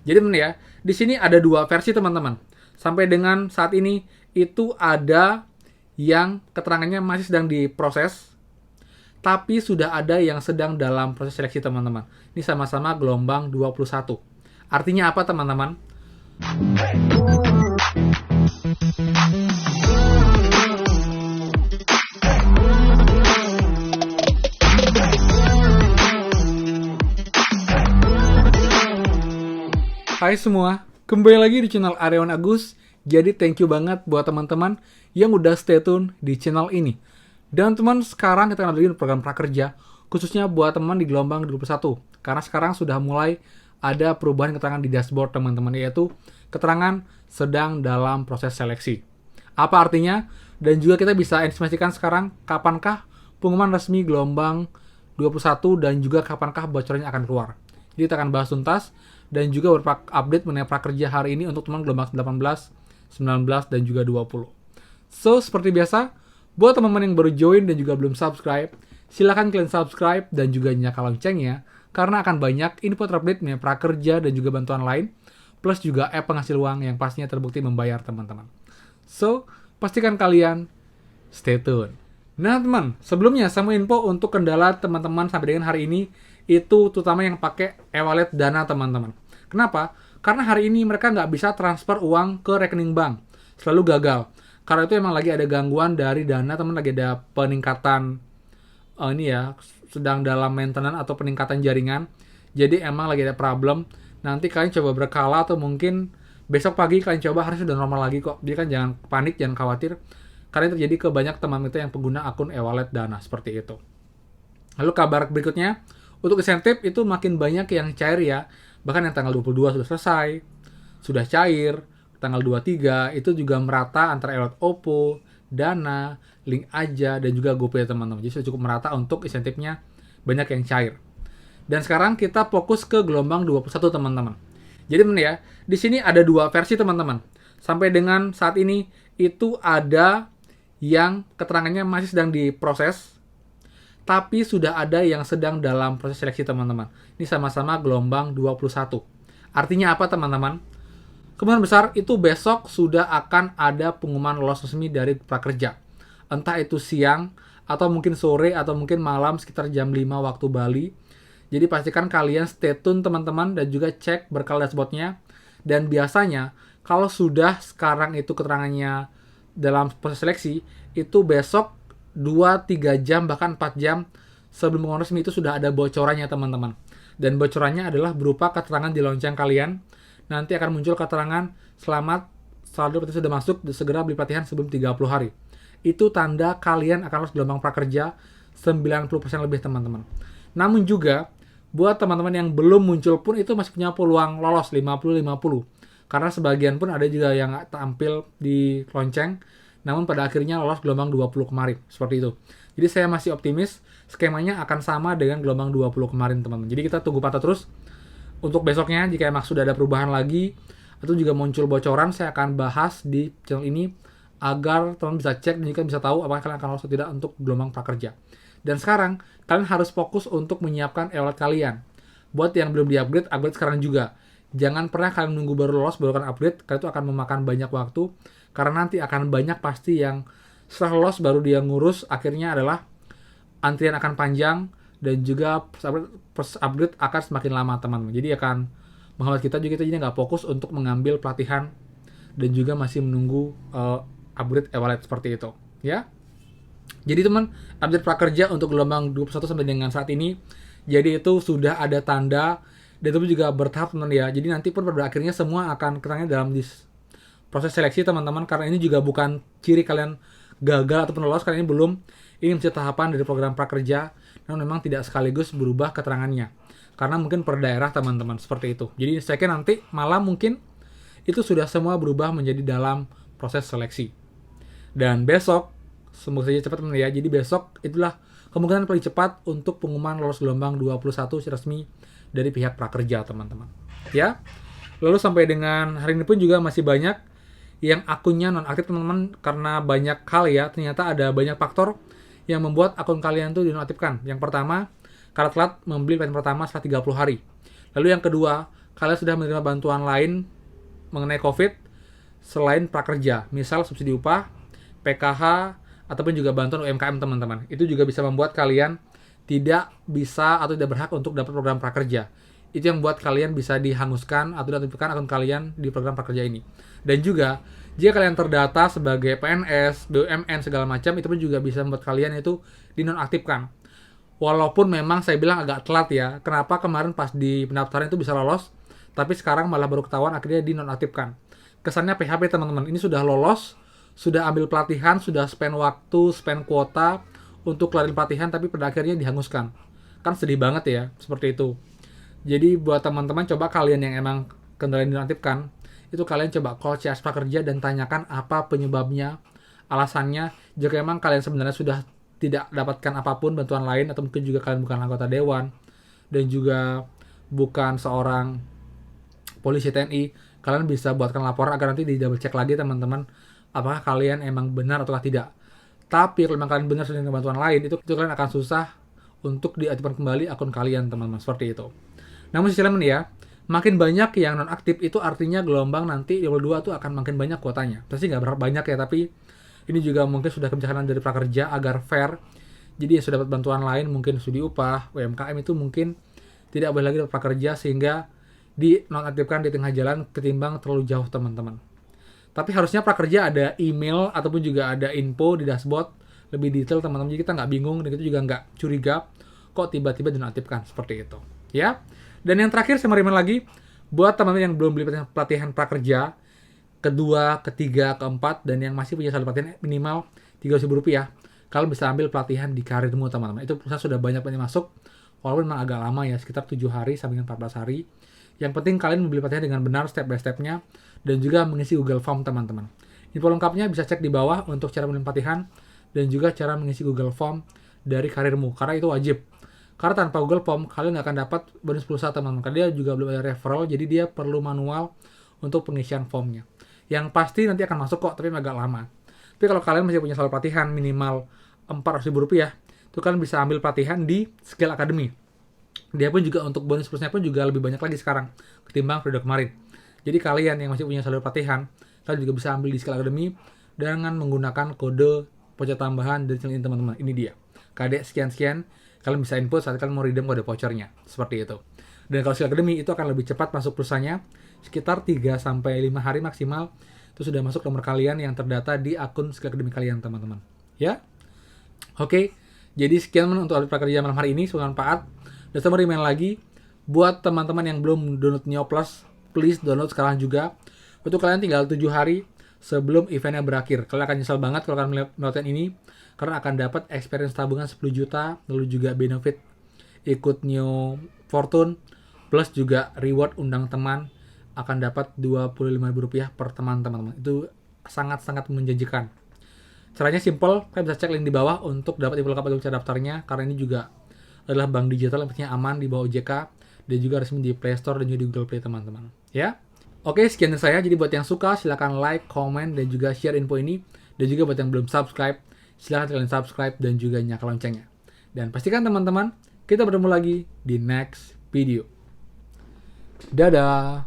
Jadi teman ya, di sini ada dua versi teman-teman. Sampai dengan saat ini itu ada yang keterangannya masih sedang diproses, tapi sudah ada yang sedang dalam proses seleksi teman-teman. Ini sama-sama gelombang 21. Artinya apa teman-teman? Hai semua, kembali lagi di channel Aryawan Agus. Jadi thank you banget buat teman-teman yang udah stay tune di channel ini. Dan teman, sekarang kita akan bikin program prakerja khususnya buat teman di gelombang 21. Karena sekarang sudah mulai ada perubahan keterangan di dashboard teman-teman, yaitu keterangan sedang dalam proses seleksi. Apa artinya? Dan juga kita bisa estimasikan sekarang kapankah pengumuman resmi gelombang 21 dan juga kapankah bocorannya akan keluar. Jadi kita akan bahas tuntas dan juga beberapa update mengenai prakerja hari ini untuk teman gelombang 18, 19, dan juga 20. So, seperti biasa, buat teman-teman yang baru join dan juga belum subscribe, silahkan kalian subscribe dan juga nyalakan loncengnya, karena akan banyak info terupdate mengenai prakerja dan juga bantuan lain, plus juga app penghasil uang yang pastinya terbukti membayar teman-teman. So, pastikan kalian stay tune. Nah teman, sebelumnya saya mau info untuk kendala teman-teman sampai dengan hari ini, itu terutama yang pakai e-wallet Dana teman-teman. Kenapa? Karena hari ini mereka nggak bisa transfer uang ke rekening bank. Selalu gagal. Karena itu emang lagi ada gangguan dari Dana, teman, lagi ada peningkatan ini ya, sedang dalam maintenance atau peningkatan jaringan. Jadi emang lagi ada problem. Nanti kalian coba berkala atau mungkin besok pagi kalian coba, harusnya sudah normal lagi kok. Jadi kan jangan panik, jangan khawatir. Karena itu terjadi ke banyak teman kita yang pengguna akun e-wallet Dana seperti itu. Lalu kabar berikutnya, untuk insentif itu makin banyak yang cair ya. Bahkan yang tanggal 22 sudah selesai, sudah cair. Tanggal 23 itu juga merata antara e-wallet Oppo, Dana, Link Aja, dan juga GoPay teman-teman. Jadi sudah cukup merata untuk insentifnya, banyak yang cair. Dan sekarang kita fokus ke gelombang 21 teman-teman. Jadi teman ya, di sini ada dua versi teman-teman. Sampai dengan saat ini itu ada yang keterangannya masih sedang diproses, tapi sudah ada yang sedang dalam proses seleksi teman-teman. Ini sama-sama gelombang 21. Artinya apa teman-teman? Kemungkinan besar itu besok sudah akan ada pengumuman lolos resmi dari prakerja. Entah itu siang, atau mungkin sore, atau mungkin malam sekitar jam 5 waktu Bali. Jadi pastikan kalian stay tune teman-teman dan juga cek berkala dashboardnya. Dan biasanya kalau sudah sekarang itu keterangannya dalam proses seleksi, itu besok 2-3 jam bahkan 4 jam sebelum pengumuman resmi itu sudah ada bocorannya teman-teman. Dan bocorannya adalah berupa keterangan di lonceng kalian. Nanti akan muncul keterangan selamat saldo PT sudah masuk, segera beli pelatihan sebelum 30 hari. Itu tanda kalian akan lolos gelombang prakerja 90% lebih teman-teman. Namun juga buat teman-teman yang belum muncul pun itu masih punya peluang lolos 50-50. Karena sebagian pun ada juga yang tampil di lonceng, namun pada akhirnya lolos gelombang 20 kemarin. Seperti itu. Jadi saya masih optimis skemanya akan sama dengan gelombang 20 kemarin teman-teman. Jadi kita tunggu pantau terus. Untuk besoknya, jika emang sudah ada perubahan lagi, atau juga muncul bocoran, saya akan bahas di channel ini, agar teman bisa cek dan juga bisa tahu apakah kalian akan lolos atau tidak untuk gelombang prakerja. Dan sekarang, kalian harus fokus untuk menyiapkan e-wallet kalian. Buat yang belum di-upgrade, upgrade sekarang juga. Jangan pernah kalian nunggu baru lolos, baru akan upgrade, karena itu akan memakan banyak waktu. Karena nanti akan banyak pasti yang setelah lolos baru dia ngurus, akhirnya adalah antrian akan panjang, dan juga proses upgrade akan semakin lama teman-teman. Jadi akan menghambat kita juga, kita jadi nggak fokus untuk mengambil pelatihan, dan juga masih menunggu upgrade e-wallet seperti itu. Ya. Jadi teman, update prakerja untuk gelombang 21 sampai dengan saat ini, jadi itu sudah ada tanda, dan itu juga bertahap teman ya. Jadi nanti pun pada akhirnya semua akan keterangannya dalam proses seleksi teman-teman, karena ini juga bukan ciri kalian gagal ataupun lolos, karena ini belum, ini masih tahapan dari program prakerja, namun memang tidak sekaligus berubah keterangannya. Karena mungkin per daerah teman-teman, seperti itu. Jadi saya kira nanti malam mungkin itu sudah semua berubah menjadi dalam proses seleksi. Dan besok, semoga saja cepat teman ya, jadi besok itulah kemungkinan paling cepat untuk pengumuman lolos gelombang 21 resmi dari pihak prakerja teman-teman. Ya. Lalu sampai dengan hari ini pun juga masih banyak yang akunnya nonaktif teman-teman, karena banyak hal ya, ternyata ada banyak faktor yang membuat akun kalian tuh dinonaktifkan. Yang pertama, karena telat membeli plan pertama setelah 30 hari. Lalu yang kedua, kalian sudah menerima bantuan lain mengenai COVID selain prakerja, misal subsidi upah, PKH, ataupun juga bantuan UMKM teman-teman. Itu juga bisa membuat kalian tidak bisa atau tidak berhak untuk dapat program prakerja. Itu yang buat kalian bisa dihanguskan atau dinonaktifkan akun kalian di program prakerja ini. Dan juga jika kalian terdata sebagai PNS, BUMN segala macam, itu pun juga bisa membuat kalian itu dinonaktifkan. Walaupun memang saya bilang agak telat ya. Kenapa kemarin pas di pendaftaran itu bisa lolos, tapi sekarang malah baru ketahuan akhirnya dinonaktifkan. Kesannya PHP teman-teman. Ini sudah lolos, sudah ambil pelatihan, sudah spend waktu, spend kuota untuk kelarin pelatihan, tapi pada akhirnya dihanguskan. Kan sedih banget ya, seperti itu. Jadi buat teman-teman, coba kalian yang emang kendala dinonaktifkan, itu kalian coba call CS Prakerja dan tanyakan apa penyebabnya, alasannya. Jika emang kalian sebenarnya sudah tidak dapatkan apapun bantuan lain, atau mungkin juga kalian bukan anggota dewan, dan juga bukan seorang polisi TNI, kalian bisa buatkan laporan agar nanti di double check lagi teman-teman, apakah kalian emang benar atau tidak. Tapi kalau memang kalian benar sudah dengan bantuan lain, itu kalian akan susah untuk diaktifkan kembali akun kalian teman-teman, seperti itu. Namun sisi lain ya, makin banyak yang non-aktif itu artinya gelombang nanti level 2 tuh akan makin banyak kuotanya. Pasti nggak berapa banyak ya, tapi ini juga mungkin sudah kebijakan dari prakerja agar fair. Jadi yang sudah dapat bantuan lain, mungkin studi upah, UMKM itu mungkin tidak boleh lagi dapat prakerja, sehingga dinonaktifkan di tengah jalan ketimbang terlalu jauh teman-teman. Tapi harusnya prakerja ada email ataupun juga ada info di dashboard lebih detail teman-teman. Jadi kita nggak bingung dan kita juga nggak curiga kok tiba-tiba dinonaktifkan seperti itu. Ya. Dan yang terakhir saya mau remind lagi, buat teman-teman yang belum beli pelatihan prakerja, kedua, ketiga, keempat, dan yang masih punya saldo pelatihan minimal Rp3.000, kalian bisa ambil pelatihan di Karirmu teman-teman. Itu perusahaan sudah banyak masuk, walaupun memang agak lama ya, sekitar 7 hari sampai dengan 14 hari. Yang penting kalian membeli pelatihan dengan benar step by step-nya, dan juga mengisi Google Form teman-teman. Info lengkapnya bisa cek di bawah untuk cara membeli pelatihan, dan juga cara mengisi Google Form dari Karirmu, karena itu wajib. Karena tanpa Google Form, kalian nggak akan dapat bonus pulsa teman-teman. Karena dia juga belum ada referral, jadi dia perlu manual untuk pengisian formnya. Yang pasti nanti akan masuk kok, tapi agak lama. Tapi kalau kalian masih punya saldo pelatihan minimal Rp400.000, itu kalian bisa ambil pelatihan di Skill Academy. Dia pun juga untuk bonus plusnya pun juga lebih banyak lagi sekarang ketimbang periode kemarin. Jadi kalian yang masih punya saldo pelatihan, kalian juga bisa ambil di Skill Academy dengan menggunakan kode voucher tambahan dari channel ini teman-teman. Ini dia. KD sekian-sekian. Kalian bisa input saat kalian mau redeem kode vouchernya. Seperti itu. Dan kalau Skill Academy itu akan lebih cepat masuk pulsanya. Sekitar 3-5 hari maksimal. Itu sudah masuk nomor kalian yang terdata di akun Skill Academy kalian teman-teman. Ya. Oke. Jadi sekian untuk update prakerja malam hari ini. Semoga bermanfaat. Dan saya mau remind lagi. Buat teman-teman yang belum download Neo Plus, please download sekarang juga. Untuk kalian tinggal 7 hari sebelum eventnya berakhir. Kalian akan nyesal banget kalau kalian melakukan ini. Karena akan dapat experience tabungan 10 juta, lalu juga benefit ikut Neo Fortune, plus juga reward undang teman akan dapat Rp25.000 per teman-teman. Itu sangat-sangat menjanjikan. Caranya simple, kalian bisa cek link di bawah untuk dapat info lengkap untuk cara daftarnya, karena ini juga adalah bank digital yang pastinya aman di bawah OJK dan juga resmi di Play Store dan juga di Google Play teman-teman. Ya. Oke, sekian dari saya. Jadi buat yang suka silahkan like, comment, dan juga share info ini. Dan juga buat yang belum subscribe, silahkan kalian subscribe dan juga nyalakan loncengnya. Dan pastikan teman-teman, kita bertemu lagi di next video. Dadah!